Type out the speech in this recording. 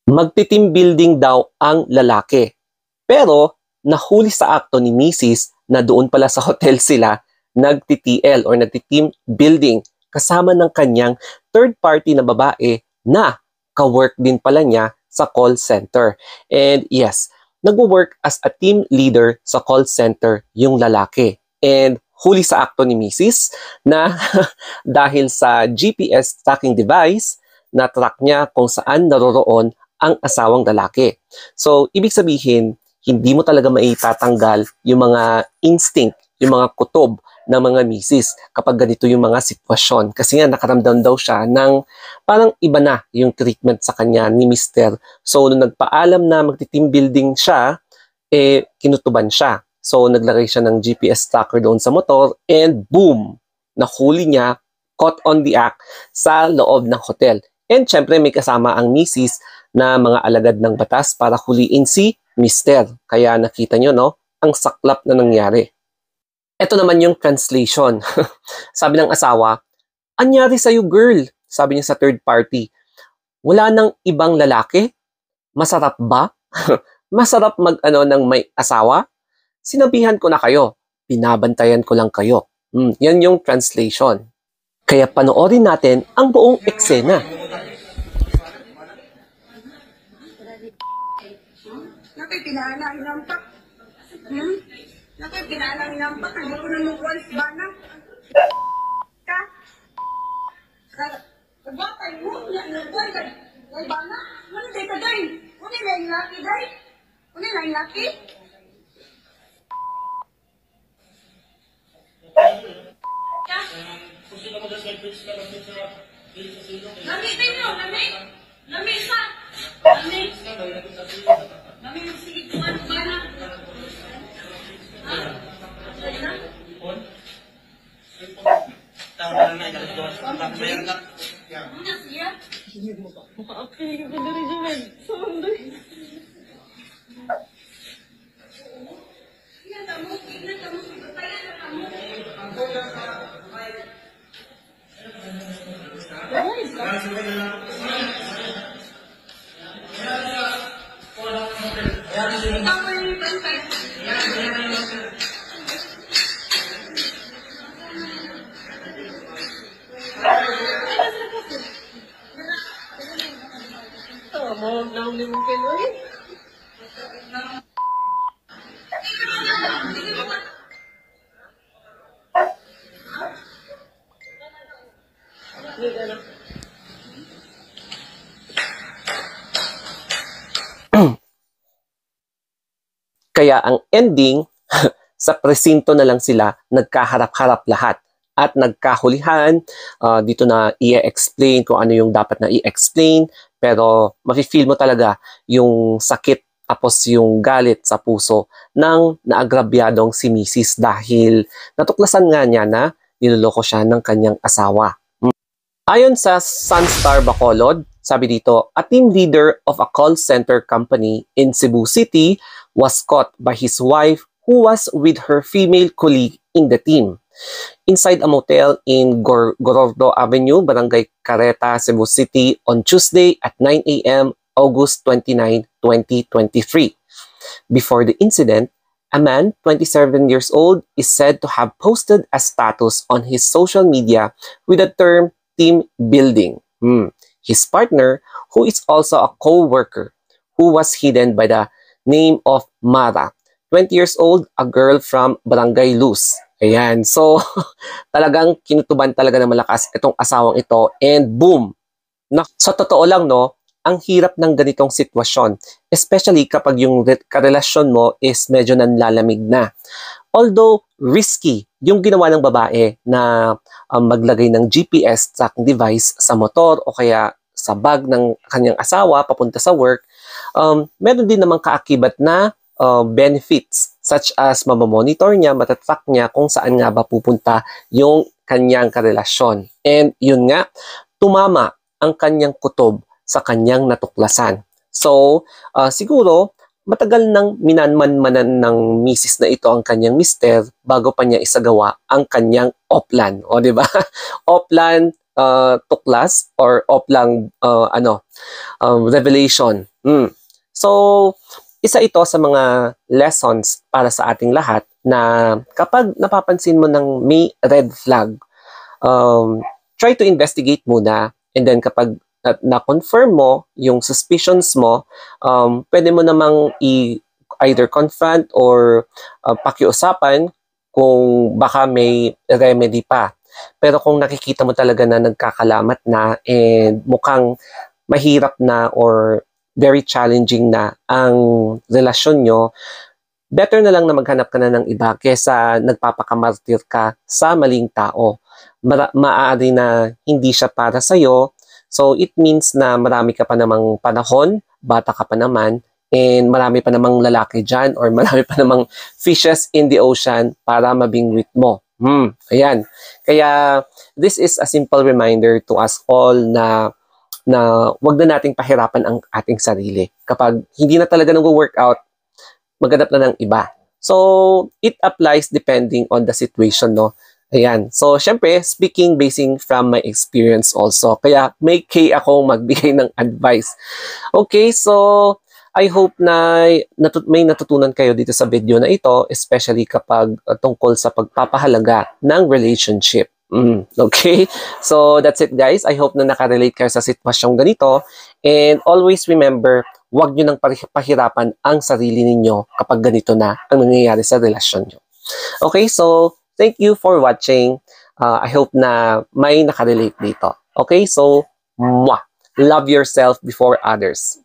Magti-team building daw ang lalaki. Pero nahuli sa akto ni Mrs. na doon pala sa hotel sila nagti-TL or nagti-team building kasama ng kanyang third party na babae na ka-work din pala niya sa call center. And yes, nag-work as a team leader sa call center yung lalaki. And huli sa akto ni Mrs. na dahil sa GPS tracking device, na-track niya kung saan naroroon ang asawang lalaki. So, ibig sabihin, hindi mo talaga maitatanggal yung mga instinct, yung mga kutob ng mga misis kapag ganito yung mga sitwasyon. Kasi nga, nakaramdam daw siya ng parang iba na yung treatment sa kanya ni Mister. So, nung nagpaalam na magti-team building siya, kinutuban siya. So, naglagay siya ng GPS tracker doon sa motor and boom! Nahuli niya, caught on the act sa loob ng hotel. And syempre, may kasama ang misis na mga alagad ng batas para huliin si Mister. Kaya nakita nyo, no? Ang saklap na nangyari. Ito naman yung translation. Sabi ng asawa, "Anyari sa'yo, girl?" Sabi niya sa third party. "Wala nang ibang lalaki? Masarap ba? Masarap mag-ano ng may asawa? Sinabihan ko na kayo. Binabantayan ko lang kayo." Yan yung translation. Kaya panoorin natin ang buong eksena. Nakay pinanang nampak. Nakay pinanang nampak. Hindi ko namukuan sa bana. Ka? Kabatay mo? Nakuan ka? Kay bana? Ano day ka day? Ano na yung laki day? Ano na yung laki? Ka? Lami tayo, lami? Lami sa? Lami? Lami yung sige kuman bana? Ha? Ano siya? Maka-okay ka na rin dyan. Sorry. Yan, tamo. Tignan, tamo. Pagpapayan na tamo. Tamo yung pagpapayan. Tama, nauli mo kayo eh. Kaya ang ending, sa presinto na lang sila nagkaharap-harap lahat at nagkahulihan. Dito na i-explain kung ano yung dapat na i-explain, pero mafe-feel mo talaga yung sakit tapos yung galit sa puso ng naagrabyadong si Mrs. dahil natuklasan nga niya na niloloko siya ng kanyang asawa. Ayon sa Sunstar Bacolod, sabi dito, a team leader of a call center company in Cebu City was caught by his wife who was with her female colleague in the team inside a motel in Gorordo Avenue, Barangay Careta, Cebu City on Tuesday at 9 a.m. August 29, 2023. Before the incident, a man, 27 years old, is said to have posted a status on his social media with the term team building. His partner, who is also a co-worker, who was hidden by the name of Mara, 20 years old, a girl from Barangay Luz. Ayan. So, talagang kinutuban talaga ng malakas itong asawang ito and boom! Sa totoo lang, no, ang hirap ng ganitong sitwasyon. Especially kapag yung karelasyon mo is medyo nanlalamig na. Although risky yung ginawa ng babae na maglagay ng GPS tracking device sa motor o kaya sa bag ng kanyang asawa papunta sa work, meron din namang kaakibat na benefits such as mamamonitor niya, matatrack niya kung saan nga ba pupunta yung kanyang karelasyon. And yun nga, tumama ang kanyang kutob sa kanyang natuklasan. So, siguro, matagal nang minanman-manan ng misis na ito ang kanyang mister bago pa niya isagawa ang kanyang oplan. O, di ba? Oplan, tuklas, or oplang, revelation So, isa ito sa mga lessons para sa ating lahat na kapag napapansin mo ng may red flag, try to investigate muna, and then kapag na-confirm mo yung suspicions mo, pwede mo namang either confront or pakiusapan kung baka may remedy pa. Pero kung nakikita mo talaga na nagkakalamat na and mukhang mahirap na or very challenging na ang relasyon nyo, better na lang na maghanap ka na ng iba kesa nagpapakamartir ka sa maling tao. Maaari na hindi siya para sa'yo, so it means na marami ka pa namang panahon, bata ka pa naman, and marami pa namang lalaki dyan or marami pa namang fishes in the ocean para mabingwit mo. Ayan. Kaya this is a simple reminder to us all na wag na nating pahirapan ang ating sarili. Kapag hindi na talaga nag-workout, maghanap na ng iba. So, it applies depending on the situation, no? Ayan. So, syempre, speaking basing from my experience also. Kaya may kay ako magbigay ng advice. Okay, so I hope na may natutunan kayo dito sa video na ito, especially kapag tungkol sa pagpapahalaga ng relationship. Okay? So, that's it guys. I hope na nakarelate kayo sa sitwasyong ganito. And always remember, huwag nyo nang pahirapan ang sarili ninyo kapag ganito na ang nangyayari sa relasyon nyo. Okay? So, thank you for watching. I hope na may nakarelate dito. Okay? So, mwah! Love yourself before others.